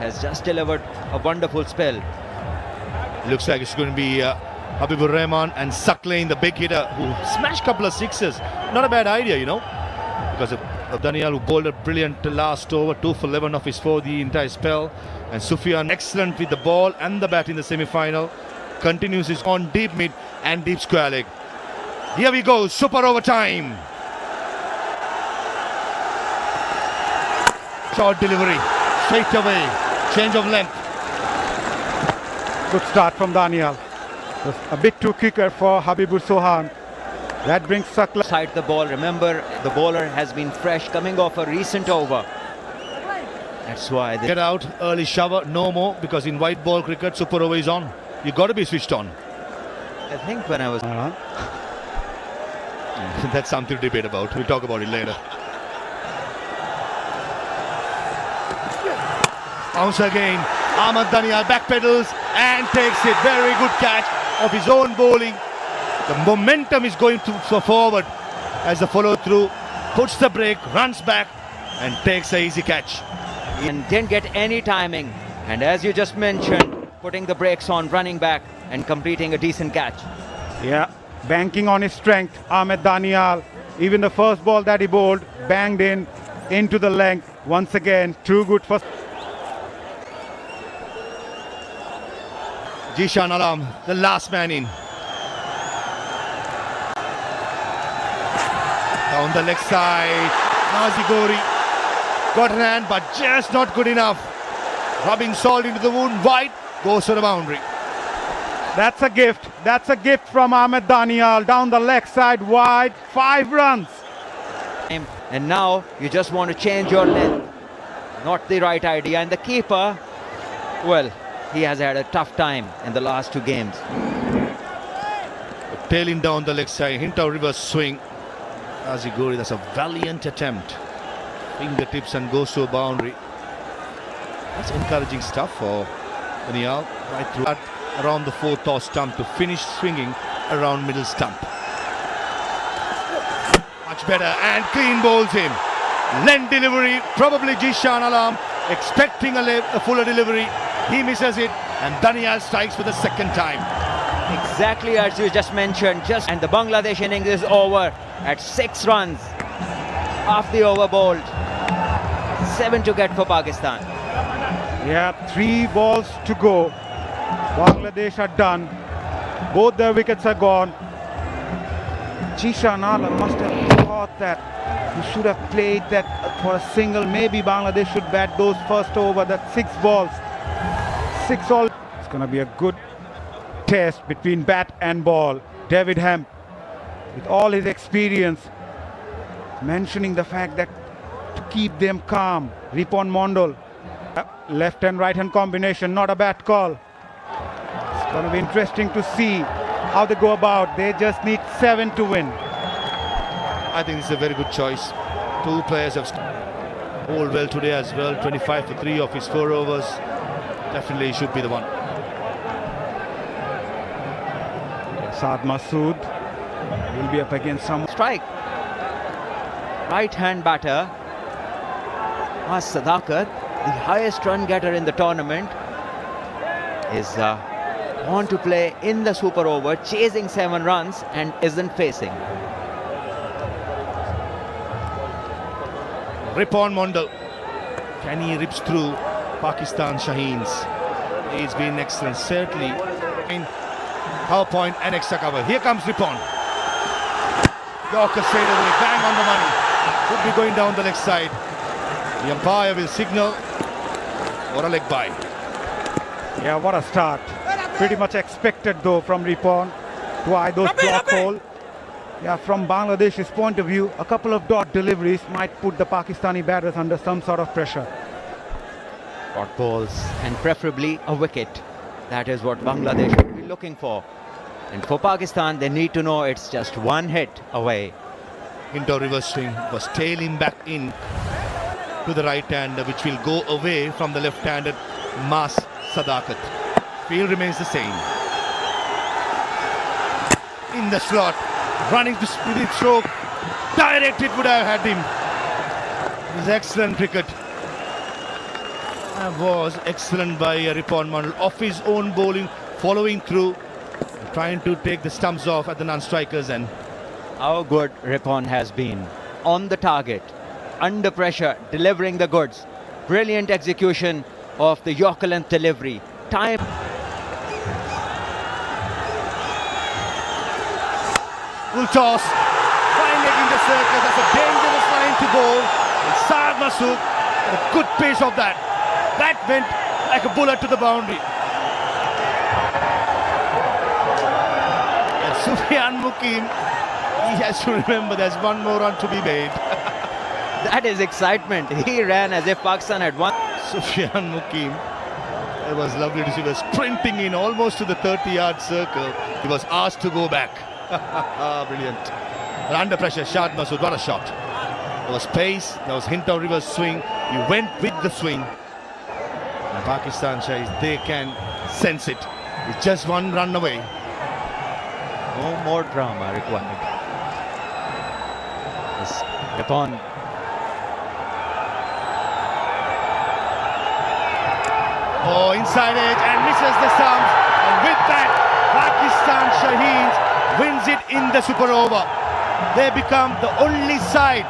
has just delivered a wonderful spell. Looks like it's going to be Habibur Rahman and Suckling, the big hitter, who smashed a couple of sixes. Not a bad idea, you know, because of Daniel, who bowled a brilliant last over, 2 for 11 of his 4 the entire spell. And Sufyan, excellent with the ball and the bat in the semi-final. Continues his on deep mid and deep square leg. Here we go, super overtime. Short delivery, straight away, change of length. Good start from Daniel. Just a bit too quicker for Habibur Sohan. That brings Sakla. Side the ball. Remember, the bowler has been fresh, coming off a recent over. That's why they Get out, early shower, no more, because in white ball cricket, super over is on. You got to be switched on. I think when I was That's something to debate about. We'll talk about it later. Bounce again. Ahmad Daniel backpedals and takes it. Very good catch of his own bowling. The momentum is going forward as the follow through puts the break, runs back and takes an easy catch. and didn't get any timing. And as you just mentioned, putting the brakes on, running back and completing a decent catch. Yeah, banking on his strength, Ahmed Daniel. Even the first ball that he bowled, banged into the length. Once again, too good for... Jishan Alam, the last man in. Down the leg side, Nazi Gori got an hand but just not good enough. Rubbing salt into the wound, wide, goes to the boundary. That's a gift. That's a gift from Ahmed Daniel. Down the leg side, wide, 5 runs. And now you just want to change your length. Not the right idea. And the keeper, well, he has had a tough time in the last 2 games. Tailing down the leg side, hint of reverse swing. Nazi Gori, that's a valiant attempt. Fingertips and goes to a boundary. That's encouraging stuff for Daniel. Right through around the 4th toss stump to finish swinging around middle stump. Much better and clean bowls him. Length delivery, probably Jishan Alam expecting a fuller delivery. He misses it and Daniel strikes for the 2nd time. Exactly as you just mentioned. And the Bangladesh innings is over at 6 runs. Half the over bowled. 7 to get for Pakistan. Yeah, 3 balls to go. Bangladesh are done. Both their wickets are gone. Jishan Alam must have thought that he should have played that for a single. Maybe Bangladesh should bat those first over, that 6 balls. 6 all. It's going to be a good test between bat and ball. David Hemp, with all his experience, mentioning the fact that to keep them calm. Ripon Mondal, left and right hand combination, not a bad call. It's going to be interesting to see how they go about. They just need 7 to win. I think it's a very good choice. 2 players have bowled well today as well. 25 for 3 of his 4 overs. Definitely should be the one. Saad Masood will be up against some Strike. Right hand batter. Sadakat, the highest run getter in the tournament, is on to play in the super over, chasing 7 runs and isn't facing. Ripon Mondal. Can he rips through Pakistan Shaheens? He's been excellent, certainly. In power point and extra cover. Here comes Ripon. Yorker straight away, bang on the money. Could be going down the leg side. The umpire will signal for a leg bye. Yeah, what a start. Pretty much expected though from Ripon to eye those block hole. Yeah, from Bangladesh's point of view, a couple of dot deliveries might put the Pakistani batters under some sort of pressure. Dot balls and preferably a wicket. That is what Bangladesh will be looking for. And for Pakistan, they need to know it's just 1 hit away. Into reverse swing was tailing back in to the right hander, which will go away from the left-handed Mas Sadakat. Field remains the same. In the slot, running to speed stroke, direct it would have had him. It was excellent cricket. Was excellent by Ripon Mandal. Off his own bowling, following through, trying to take the stumps off at the non-strikers end. How good Ripon has been. On the target, under pressure, delivering the goods. Brilliant execution of the Yorker length delivery. Time. Full toss. Fine leg in the circle. That's a dangerous line to bowl. And Saad Masood, a good pace of that. That went like a bullet to the boundary. And Sufyan Mukim, he has to remember there's one more run to be made. That is excitement. He ran as if Pakistan had won. Sufyan Mukim, it was lovely to see. He was sprinting in almost to the 30-yard circle. He was asked to go back. Brilliant. And under pressure, Shad Masood, what a shot. There was pace, there was hint of reverse swing. He went with the swing. And Pakistan Shahis, they can sense it. It's just one run away. No more drama required. Yes, Ripon. Oh, inside edge and misses the stumps. And with that, Pakistan Shaheens wins it in the super over. They become the only side